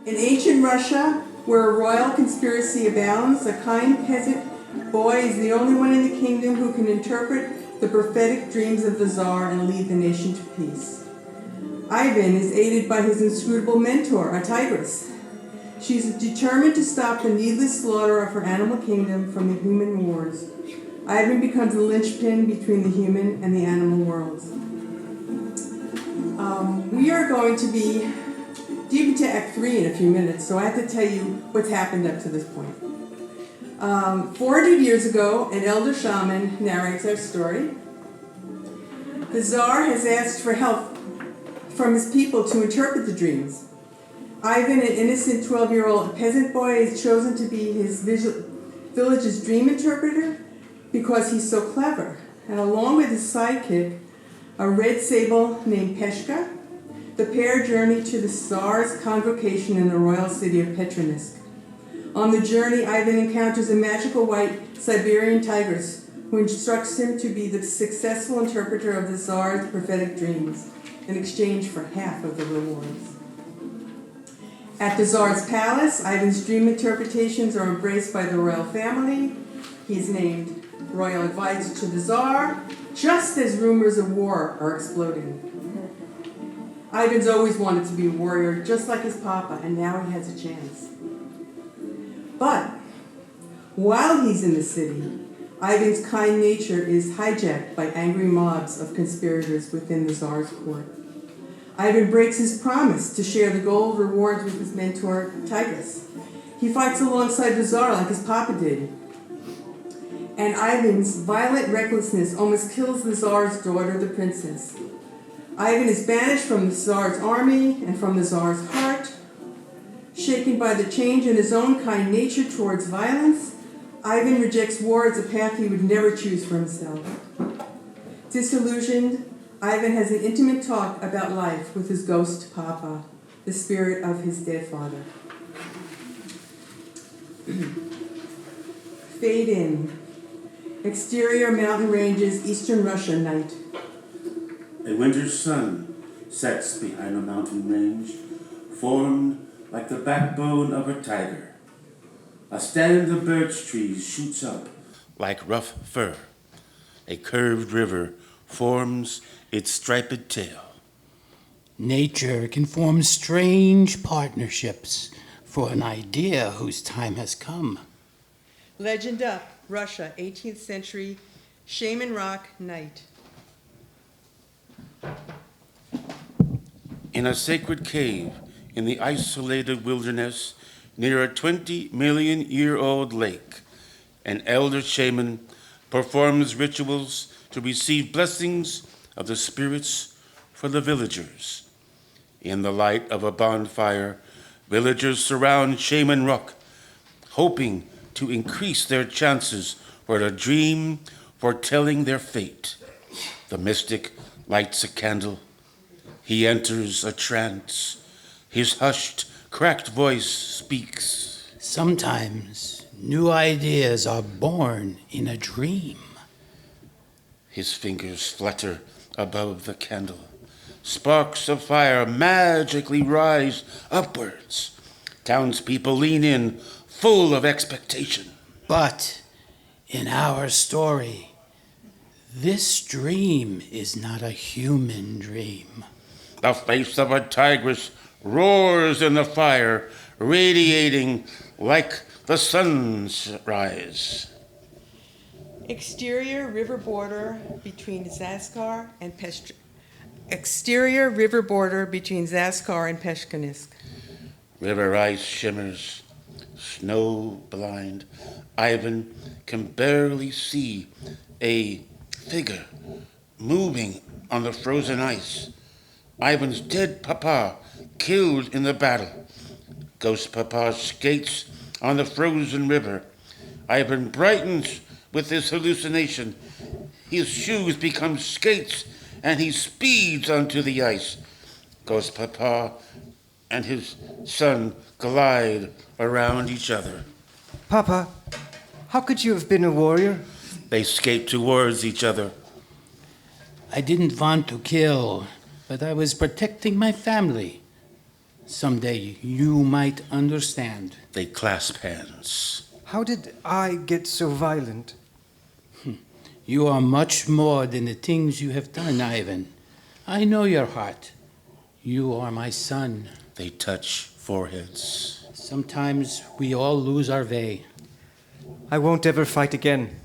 In ancient Russia, where a royal conspiracy abounds, a kind peasant boy is the only one in the kingdom who can interpret the prophetic dreams of the Tsar and lead the nation to peace. Ivan is aided by his inscrutable mentor, a tigress. She is determined to stop the needless slaughter of her animal kingdom from the human wars. Ivan becomes a linchpin between the human and the animal worlds. We are going to be deep into Act 3 in a few minutes, so I have to tell you what's happened up to this point. 400 years ago, an elder shaman narrates our story. The Tsar has asked for help from his people to interpret the dreams. Ivan, an innocent 12-year-old peasant boy, is chosen to be his village's dream interpreter because he's so clever. And along with his sidekick, a red sable named Peshka, the pair journey to the Tsar's convocation in the royal city of Petronisk. On the journey, Ivan encounters a magical white Siberian tigress who instructs him to be the successful interpreter of the Tsar's prophetic dreams in exchange for half of the rewards. At the Tsar's palace, Ivan's dream interpretations are embraced by the royal family. He's named royal advisor to the Tsar, just as rumors of war are exploding. Ivan's always wanted to be a warrior, just like his papa, and now he has a chance. But while he's in the city, Ivan's kind nature is hijacked by angry mobs of conspirators within the Tsar's court. Ivan breaks his promise to share the gold rewards with his mentor, Tigress. He fights alongside the Tsar like his papa did. And Ivan's violent recklessness almost kills the Tsar's daughter, the princess. Ivan is banished from the Tsar's army and from the Tsar's heart. Shaken by the change in his own kind nature towards violence, Ivan rejects war as a path he would never choose for himself. Disillusioned, Ivan has an intimate talk about life with his ghost papa, the spirit of his dead father. Fade in. Exterior mountain ranges, eastern Russia, night. A winter's sun sets behind a mountain range, formed like the backbone of a tiger. A stand of birch trees shoots up like rough fur. A curved river forms its striped tail. Nature can form strange partnerships for an idea whose time has come. Legend up, Russia, 18th century, Shaman Rock, night. In a sacred cave in the isolated wilderness near a 20-million-year-old lake, an elder shaman performs rituals to receive blessings of the spirits for the villagers. In the light of a bonfire, villagers surround Shaman Rock, hoping to increase their chances for a dream foretelling their fate. The mystic lights a candle. He enters a trance. His hushed, cracked voice speaks. Sometimes new ideas are born in a dream. His fingers flutter above the candle. Sparks of fire magically rise upwards. Townspeople lean in, full of expectation. But in our story, this dream is not a human dream. The face of a tigress roars in the fire, radiating like the sun's rise. Exterior river border between Zaskar and Exterior river border between Zaskar and Peshkanisk. River ice shimmers, snow blind. Ivan can barely see a figure moving on the frozen ice. Ivan's dead papa, killed in the battle. Ghost papa skates on the frozen river. Ivan brightens with this hallucination. His shoes become skates, and he speeds onto the ice. Ghost papa and his son glide around each other. Papa, how could you have been a warrior? They skate towards each other. I didn't want to kill, but I was protecting my family. Someday you might understand. They clasp hands. How did I get so violent? You are much more than the things you have done, Ivan. I know your heart. You are my son. They touch foreheads. Sometimes we all lose our way. I won't ever fight again.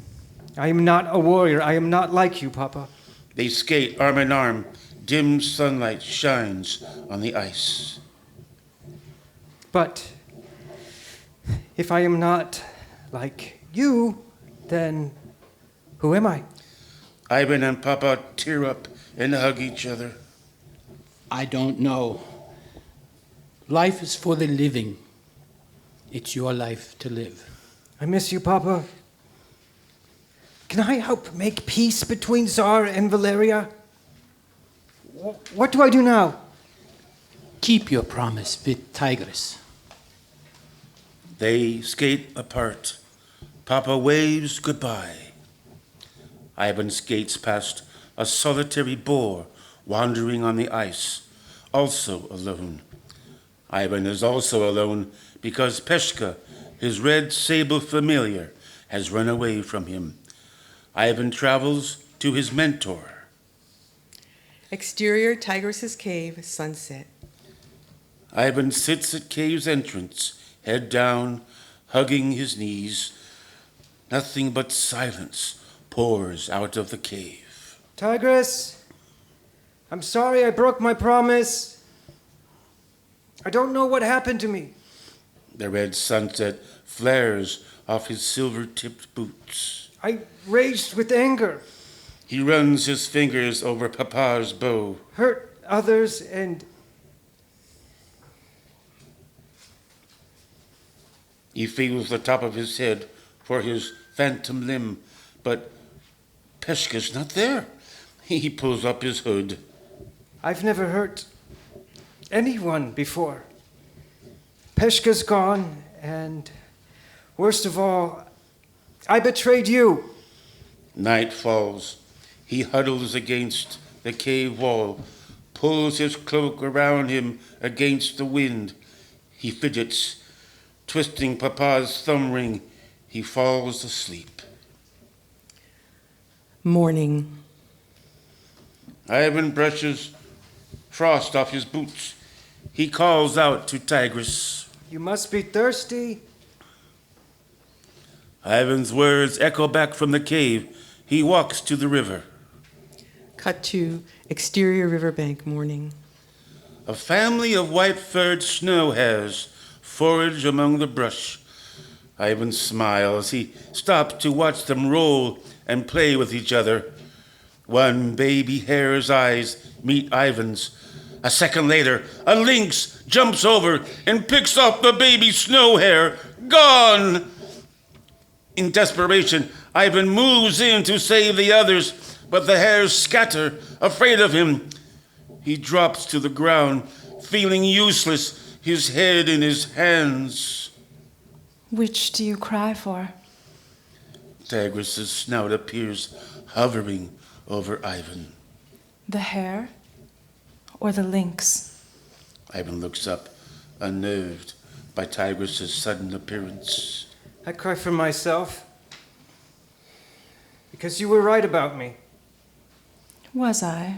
I am not a warrior. I am not like you, Papa. They skate arm in arm. Dim sunlight shines on the ice. But if I am not like you, then who am I? Ivan and Papa tear up and hug each other. I don't know. Life is for the living. It's your life to live. I miss you, Papa. Can I help make peace between Tsar and Valeria? What do I do now? Keep your promise with Tigress. They skate apart. Papa waves goodbye. Ivan skates past a solitary boar wandering on the ice, also alone. Ivan is also alone because Peshka, his red sable familiar, has run away from him. Ivan travels to his mentor. Exterior Tigress's cave, sunset. Ivan sits at cave's entrance, head down, hugging his knees. Nothing but silence pours out of the cave. Tigress, I'm sorry I broke my promise. I don't know what happened to me. The red sunset flares off his silver-tipped boots. I raged with anger, He runs his fingers over Papa's bow. hurt others, and He feels the top of his head for his phantom limb, but Peshka's not there. He pulls up his hood. I've never hurt anyone before. Peshka's gone, and worst of all, I betrayed you. Night falls. He huddles against the cave wall, pulls his cloak around him against the wind. He fidgets, twisting Papa's thumb ring. He falls asleep. Morning. Ivan brushes frost off his boots. He calls out to Tigress. You must be thirsty. Ivan's words echo back from the cave. He walks to the river. Cut to exterior riverbank, morning. A family of white-furred snow hares forage among the brush. Ivan smiles. He stops to watch them roll and play with each other. One baby hare's eyes meet Ivan's. A second later, a lynx jumps over and picks off the baby snow hare. Gone! In desperation, Ivan moves in to save the others, but the hares scatter, afraid of him. He drops to the ground, feeling useless, his head in his hands. Which do you cry for? Tigress's snout appears hovering over Ivan. The hare or the lynx? Ivan looks up, unnerved by Tigress's sudden appearance. I cry for myself. Because you were right about me. Was I?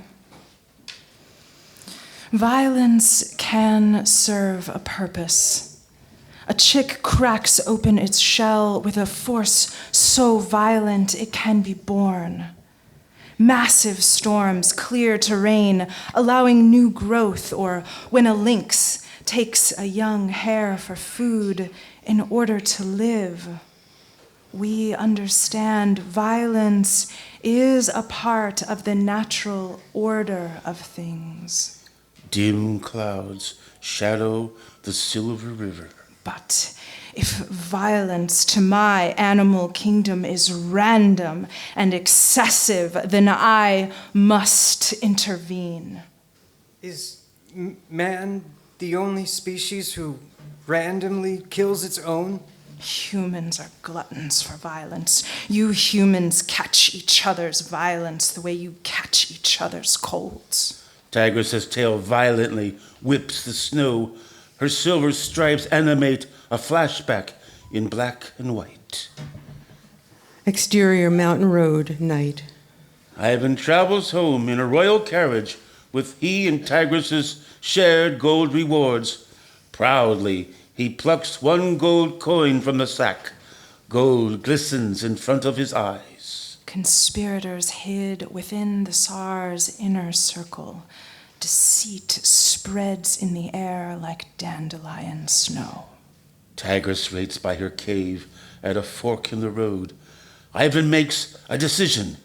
Violence can serve a purpose. A chick cracks open its shell with a force so violent it can be born. Massive storms clear terrain, allowing new growth, or when a lynx takes a young hare for food in order to live. We understand violence is a part of the natural order of things. Dim clouds shadow the silver river. But if violence to my animal kingdom is random and excessive, then I must intervene. Is man the only species who randomly kills its own? Humans are gluttons for violence. You humans catch each other's violence the way you catch each other's colds. Tigress's tail violently whips the snow. Her silver stripes animate a flashback in black and white. Exterior mountain road, night. Ivan travels home in a royal carriage with he and Tigress's shared gold rewards. Proudly, he plucks one gold coin from the sack. Gold glistens in front of his eyes. Conspirators hid within the Tsar's inner circle. Deceit spreads in the air like dandelion snow. Tigress waits by her cave at a fork in the road. Ivan makes a decision.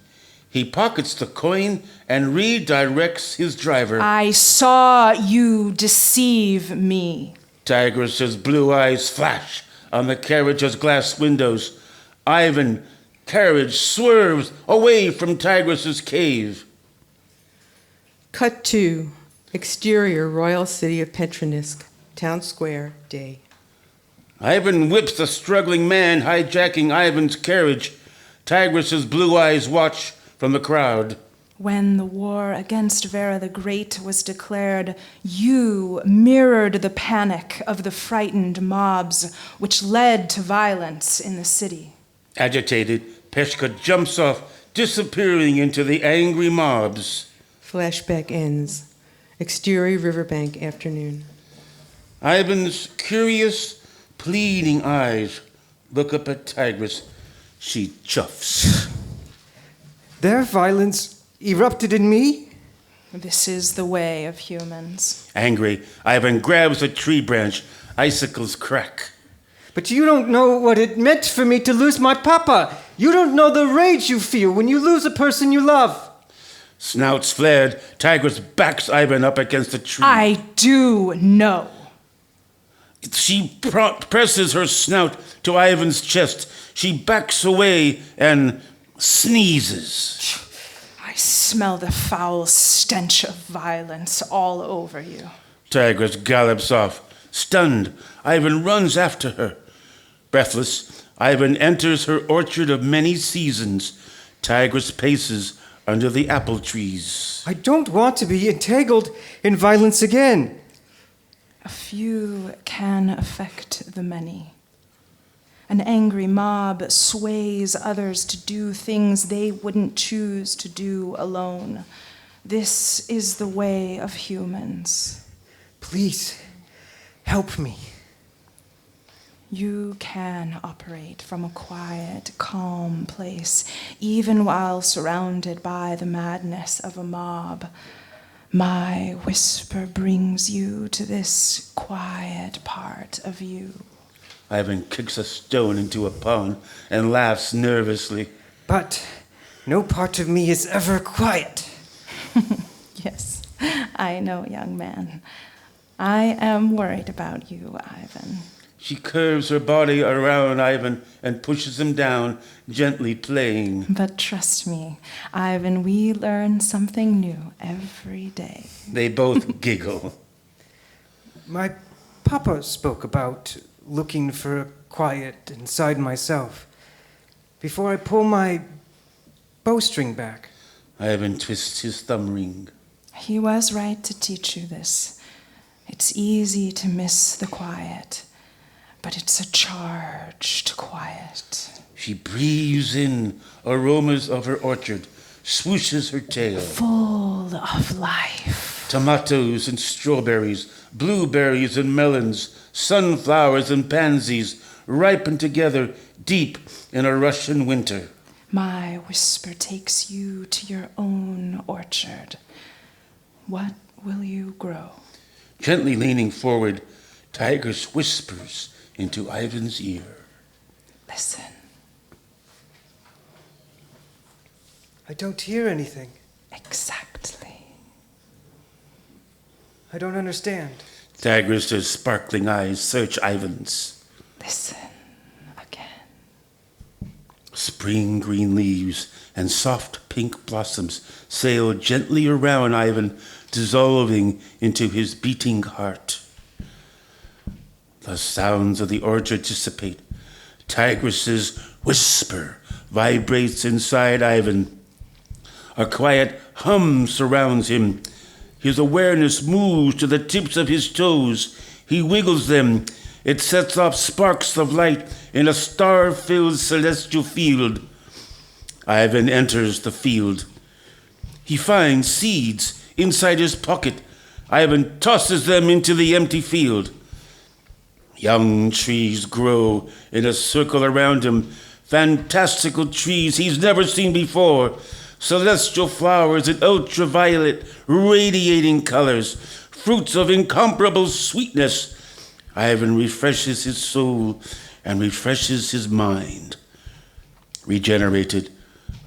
He pockets the coin and redirects his driver. I saw you deceive me. Tigress's blue eyes flash on the carriage's glass windows. Ivan, carriage swerves away from Tigress's cave. Cut to exterior royal city of Petronisk, town square, day. Ivan whips the struggling man hijacking Ivan's carriage. Tigress's blue eyes watch from the crowd. When the war against Vera the Great was declared, you mirrored the panic of the frightened mobs, which led to violence in the city. Agitated, Peshka jumps off, disappearing into the angry mobs. Flashback ends. Exterior riverbank, afternoon. Ivan's curious, pleading eyes look up at Tigress. She chuffs. Their violence erupted in me? This is the way of humans. Angry, Ivan grabs a tree branch. Icicles crack. But you don't know what it meant for me to lose my papa. You don't know the rage you feel when you lose a person you love. Snouts flared, Tigress backs Ivan up against a tree. I do know. She presses her snout to Ivan's chest. She backs away and sneezes. I smell the foul stench of violence all over you. Tigress gallops off. Stunned, Ivan runs after her. Breathless, Ivan enters her orchard of many seasons. Tigress paces under the apple trees. I don't want to be entangled in violence again. A few can affect the many. An angry mob sways others to do things they wouldn't choose to do alone. This is the way of humans. Please, help me. You can operate from a quiet, calm place, even while surrounded by the madness of a mob. My whisper brings you to this quiet part of you. Ivan kicks a stone into a pond and laughs nervously. But no part of me is ever quiet. Yes, I know, young man. I am worried about you, Ivan. She curves her body around Ivan and pushes him down, gently playing. But trust me, Ivan, we learn something new every day. They both giggle. My papa spoke about looking for a quiet inside myself before I pull my bowstring back. Ivan twists his thumb ring. He was right to teach you this. It's easy to miss the quiet, but it's a charged quiet. She breathes in aromas of her orchard, swooshes her tail. Full of life. Tomatoes and strawberries, blueberries and melons, sunflowers and pansies ripen together deep in a Russian winter. My whisper takes you to your own orchard. What will you grow? Gently leaning forward, Tigress whispers into Ivan's ear. Listen. I don't hear anything. Exactly. I don't understand. Tigress's sparkling eyes search Ivan's. Listen again. Spring green leaves and soft pink blossoms sail gently around Ivan, dissolving into his beating heart. The sounds of the orchard dissipate. Tigress's whisper vibrates inside Ivan. A quiet hum surrounds him. His awareness moves to the tips of his toes. He wiggles them. It sets off sparks of light in a star-filled celestial field. Ivan enters the field. He finds seeds inside his pocket. Ivan tosses them into the empty field. Young trees grow in a circle around him, fantastical trees he's never seen before, celestial flowers in ultraviolet, radiating colors, fruits of incomparable sweetness. Ivan refreshes his soul and refreshes his mind. Regenerated,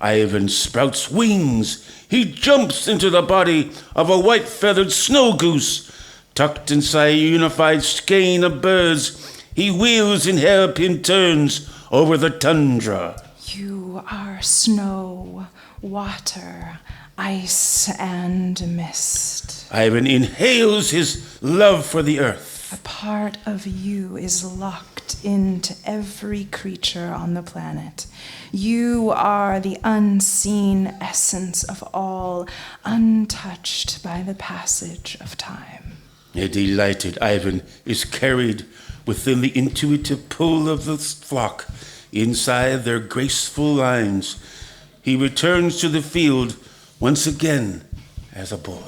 Ivan sprouts wings. He jumps into the body of a white-feathered snow goose. Tucked inside a unified skein of birds, he wheels in hairpin turns over the tundra. You are snow, water, ice, and mist. Ivan inhales his love for the earth. A part of you is locked into every creature on the planet. You are the unseen essence of all, untouched by the passage of time. A delighted Ivan is carried within the intuitive pull of the flock, inside their graceful lines. He returns to the field once again as a boy.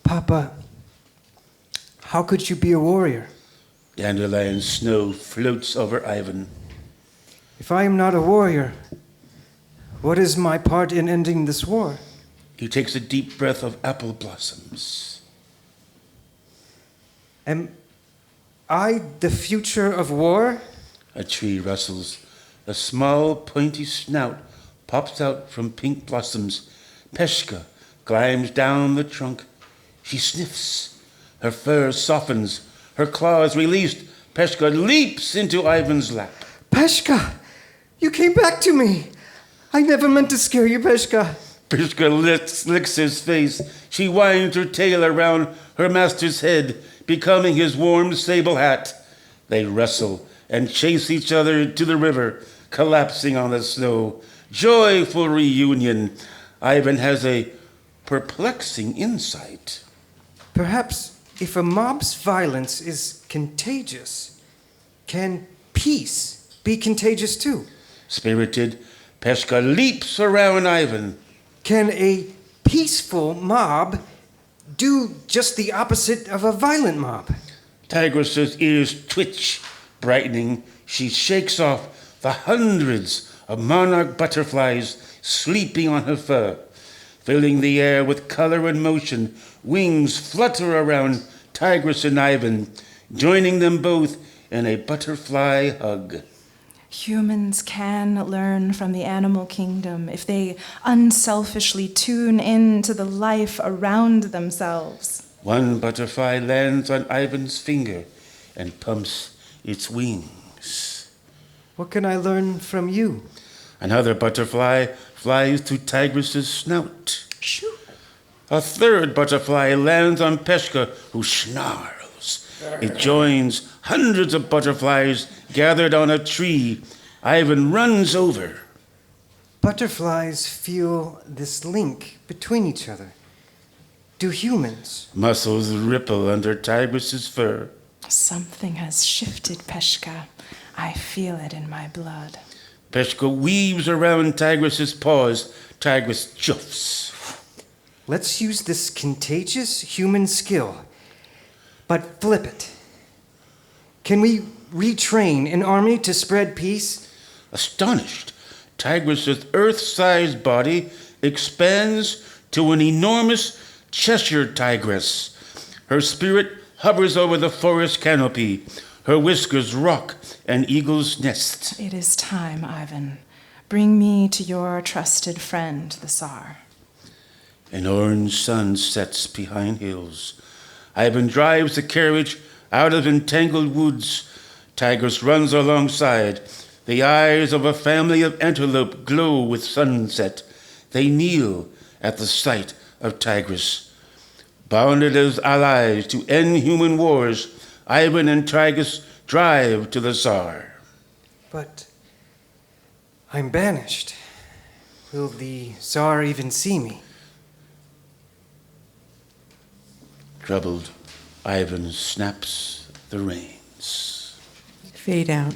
Papa, how could you be a warrior? Dandelion snow floats over Ivan. If I am not a warrior, what is my part in ending this war? He takes a deep breath of apple blossoms. Am I the future of war? A tree rustles. A small, pointy snout pops out from pink blossoms. Peshka climbs down the trunk. She sniffs. Her fur softens. Her claws released. Peshka leaps into Ivan's lap. Peshka, you came back to me. I never meant to scare you, Peshka. Peshka licks his face. She winds her tail around her master's head, becoming his warm sable hat. They wrestle and chase each other to the river, collapsing on the snow. Joyful reunion. Ivan has a perplexing insight. Perhaps if a mob's violence is contagious, can peace be contagious too? Spirited, Peshka leaps around Ivan. Can a peaceful mob do just the opposite of a violent mob? Tigress's ears twitch, brightening. She shakes off the hundreds of monarch butterflies sleeping on her fur. Filling the air with color and motion, wings flutter around Tigress and Ivan, joining them both in a butterfly hug. Humans can learn from the animal kingdom if they unselfishly tune in to the life around themselves. One butterfly lands on Ivan's finger and pumps its wings. What can I learn from you? Another butterfly flies to Tigress's snout. Shoo. A third butterfly lands on Peshka, who snarls. It joins hundreds of butterflies gathered on a tree. Ivan runs over. Butterflies feel this link between each other. Do humans? Muscles ripple under Tigress's fur. Something has shifted, Peshka. I feel it in my blood. Peshka weaves around Tigress's paws. Tigress chuffs. Let's use this contagious human skill, but flip it. Can we retrain an army to spread peace? Astonished, Tigress's earth-sized body expands to an enormous Cheshire tigress. Her spirit hovers over the forest canopy. Her whiskers rock an eagle's nest. It is time, Ivan. Bring me to your trusted friend, the Tsar. An orange sun sets behind hills. Ivan drives the carriage out of entangled woods. Tigress runs alongside. The eyes of a family of antelope glow with sunset. They kneel at the sight of Tigress. Bounded as allies to end human wars, Ivan and Tigress drive to the Tsar. But I'm banished. Will the Tsar even see me? Troubled, Ivan snaps the reins. Fade out.